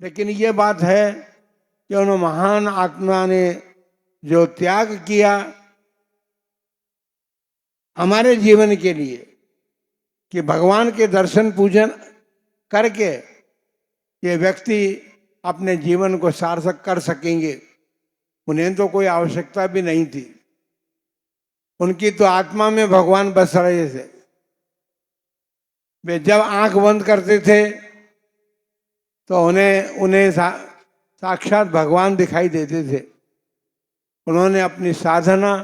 लेकिन ये बात है कि उन महान आत्मा ने जो त्याग किया हमारे जीवन के लिए, कि भगवान के दर्शन पूजन करके ये व्यक्ति अपने जीवन को सार्थक कर सकेंगे, उन्हें तो कोई आवश्यकता भी नहीं थी। उनकी तो आत्मा में भगवान बस रहे थे। वे जब आंख बंद करते थे तो उन्हें उन्हें साक्षात भगवान दिखाई देते थे। उन्होंने अपनी साधना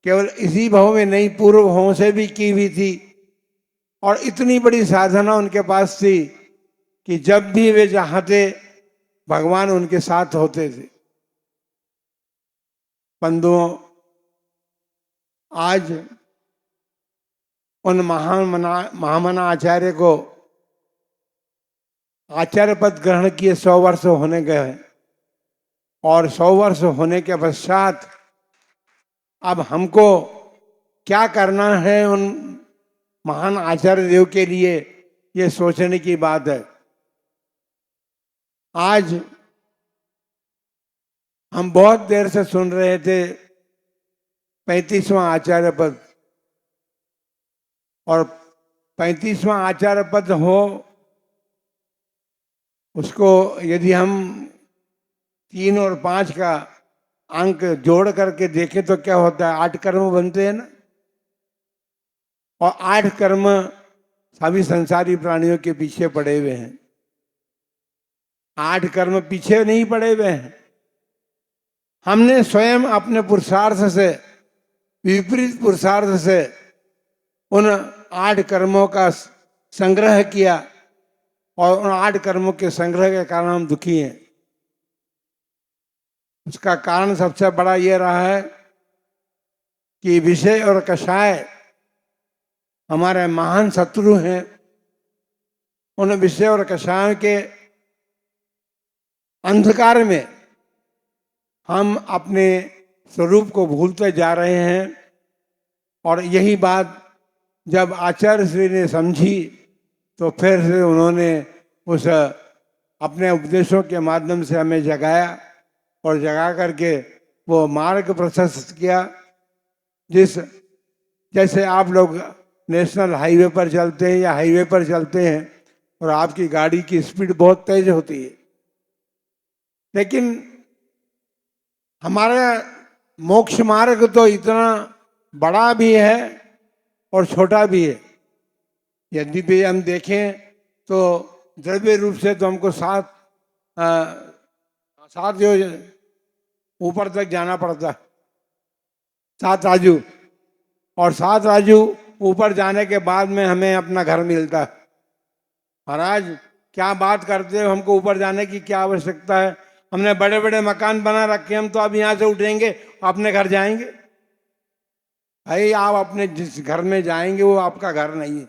केवल इसी भाव में नहीं, पूर्व भाव से भी की हुई थी, और इतनी बड़ी साधना उनके पास थी कि जब भी वे चाहते भगवान उनके साथ होते थे। बंधुओं, आज उन महामना आचार्य को आचार्य पद ग्रहण किए 100 वर्ष होने गए, और 100 वर्ष होने के पश्चात अब हमको क्या करना है उन महान आचार्य देव के लिए, ये सोचने की बात है। आज हम बहुत देर से सुन रहे थे 35वां आचार्य पद, और 35वां आचार्य पद हो, उसको यदि हम 3 और 5 का अंक जोड़ करके देखें तो क्या होता है, 8 कर्म बनते हैं ना। और 8 कर्म सभी संसारी प्राणियों के पीछे पड़े हुए हैं। 8 कर्म पीछे नहीं पड़े हुए हैं। हमने स्वयं अपने पुरुषार्थ से, विपरीत पुरुषार्थ से उन 8 कर्मों का संग्रह किया, और उन 8 कर्मों के संग्रह के कारण हम दुखी हैं। उसका कारण सबसे बड़ा ये रहा है कि विषय और कषाय हमारे महान शत्रु हैं। उन विषय और कषाय के अंधकार में हम अपने स्वरूप को भूलते जा रहे हैं। और यही बात जब आचार्य श्री ने समझी तो फिर से उन्होंने उस अपने उपदेशों के माध्यम से हमें जगाया, और जगा करके वो मार्ग प्रशस्त किया। जैसे आप लोग नेशनल हाईवे पर चलते हैं या हाईवे पर चलते हैं और आपकी गाड़ी की स्पीड बहुत तेज होती है, लेकिन हमारा मोक्ष मार्ग तो इतना बड़ा भी है और छोटा भी है। यदि भी हम देखें तो द्रव्य रूप से तो हमको 7 जो ऊपर तक जाना पड़ता, 7 राजू, और 7 राजू ऊपर जाने के बाद में हमें अपना घर मिलता है। महाराज क्या बात करते हो, हमको ऊपर जाने की क्या आवश्यकता है? हमने बड़े बड़े मकान बना रखे, हम तो अब यहाँ से उठेंगे अपने घर जाएंगे। भाई आप अपने जिस घर में जाएंगे वो आपका घर नहीं है।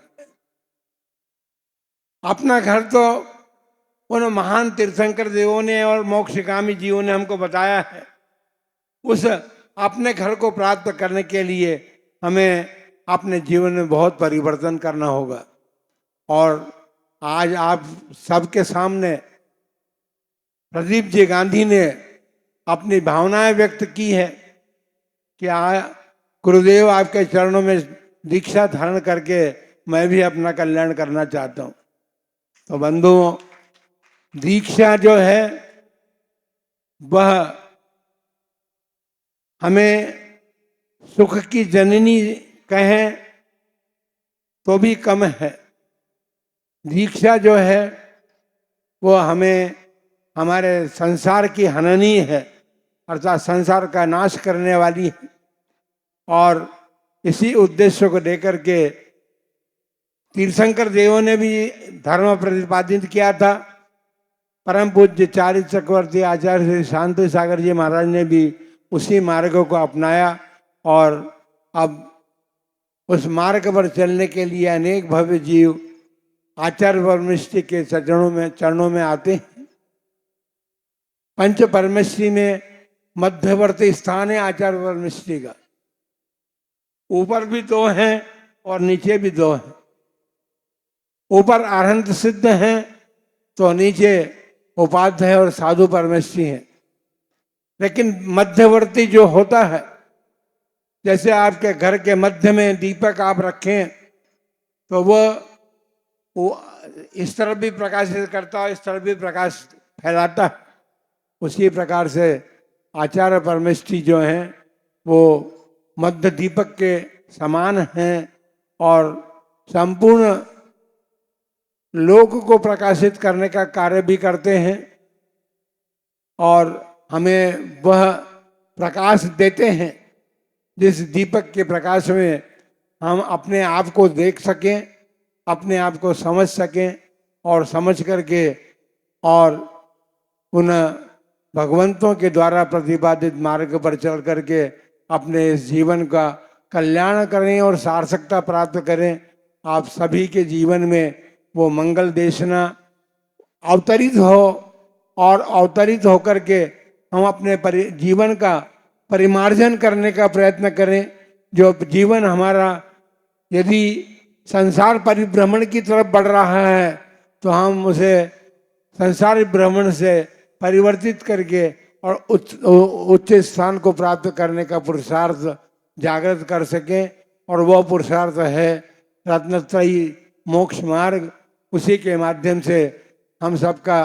अपना घर तो उन महान तीर्थंकर देवों ने और मोक्षगामी जीवों ने हमको बताया है। उस अपने घर को प्राप्त करने के लिए हमें अपने जीवन में बहुत परिवर्तन करना होगा। और आज आप सबके सामने प्रदीप जी गांधी ने अपनी भावनाएं व्यक्त की है कि गुरुदेव आपके चरणों में दीक्षा धारण करके मैं भी अपना कल्याण करना चाहता हूँ। तो बंधुओं, दीक्षा जो है वह हमें सुख की जननी कहें तो भी कम है। दीक्षा जो है वो हमें हमारे संसार की हननी है, अर्थात संसार का नाश करने वाली है। और इसी उद्देश्य को लेकर के तीर्थंकर देवों ने भी धर्म प्रतिपादित किया था। परम पूज्य चारित चक्रवर्ती आचार्य श्री शांति सागर जी महाराज ने भी उसी मार्ग को अपनाया, और अब उस मार्ग पर चलने के लिए अनेक भव्य जीव आचार्य परमेष्टि के चरणों में आते हैं। पंच परमेष्टि में मध्यवर्ती स्थान है आचार्य परमेष्टि का। ऊपर भी 2 हैं और नीचे भी 2 हैं। ऊपर अरहंत सिद्ध हैं तो नीचे उपाध्याय और साधु परमेष्ठी हैं। लेकिन मध्यवर्ती जो होता है, जैसे आपके घर के मध्य में दीपक आप रखें तो वो इस तरफ भी प्रकाशित करता है, इस तरफ भी प्रकाश फैलाता है। उसी प्रकार से आचार्य परमेष्ठी जो हैं वो मध्य दीपक के समान हैं और संपूर्ण लोक को प्रकाशित करने का कार्य भी करते हैं और हमें वह प्रकाश देते हैं जिस दीपक के प्रकाश में हम अपने आप को देख सकें, अपने आप को समझ सकें और समझ करके और उन भगवंतों के द्वारा प्रतिपादित मार्ग पर चल करके अपने इस जीवन का कल्याण करें और सार्थकता प्राप्त करें। आप सभी के जीवन में वो मंगल देशना अवतरित हो और अवतरित होकर के हम अपने जीवन का परिमार्जन करने का प्रयत्न करें। जो जीवन हमारा यदि संसार परिभ्रमण की तरफ बढ़ रहा है तो हम उसे संसार भ्रमण से परिवर्तित करके और उच्च स्थान को प्राप्त करने का पुरुषार्थ जागृत कर सकें। और वह पुरुषार्थ है रत्नत्रयी मोक्ष मार्ग। उसी के माध्यम से हम सबका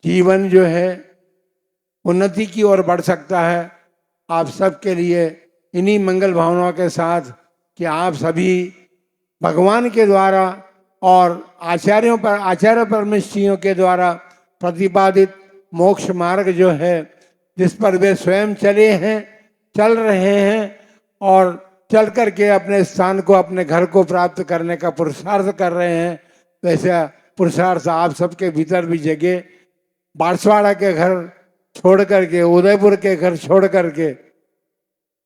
जीवन जो है उन्नति की ओर बढ़ सकता है। आप सबके लिए इन्हीं मंगल भावनाओं के साथ कि आप सभी भगवान के द्वारा और आचार्य परमेष्ठियों के द्वारा प्रतिपादित मोक्ष मार्ग जो है जिस पर वे स्वयं चले हैं, चल रहे हैं और चल करके अपने स्थान को, अपने घर को प्राप्त करने का पुरुषार्थ कर रहे हैं, वैसा पुरुषार्थ आप सबके भीतर भी जगे। बांसवाड़ा के घर छोड़ करके, उदयपुर के घर छोड़ करके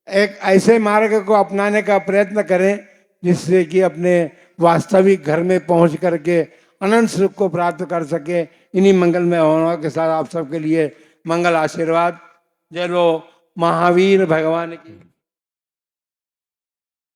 एक ऐसे मार्ग को अपनाने का प्रयत्न करें जिससे कि अपने वास्तविक घर में पहुंच करके अनंत सुख को प्राप्त कर सके। इन्हीं मंगलमय भावनाओं के साथ आप सबके लिए मंगल आशीर्वाद। जय लो महावीर भगवान की।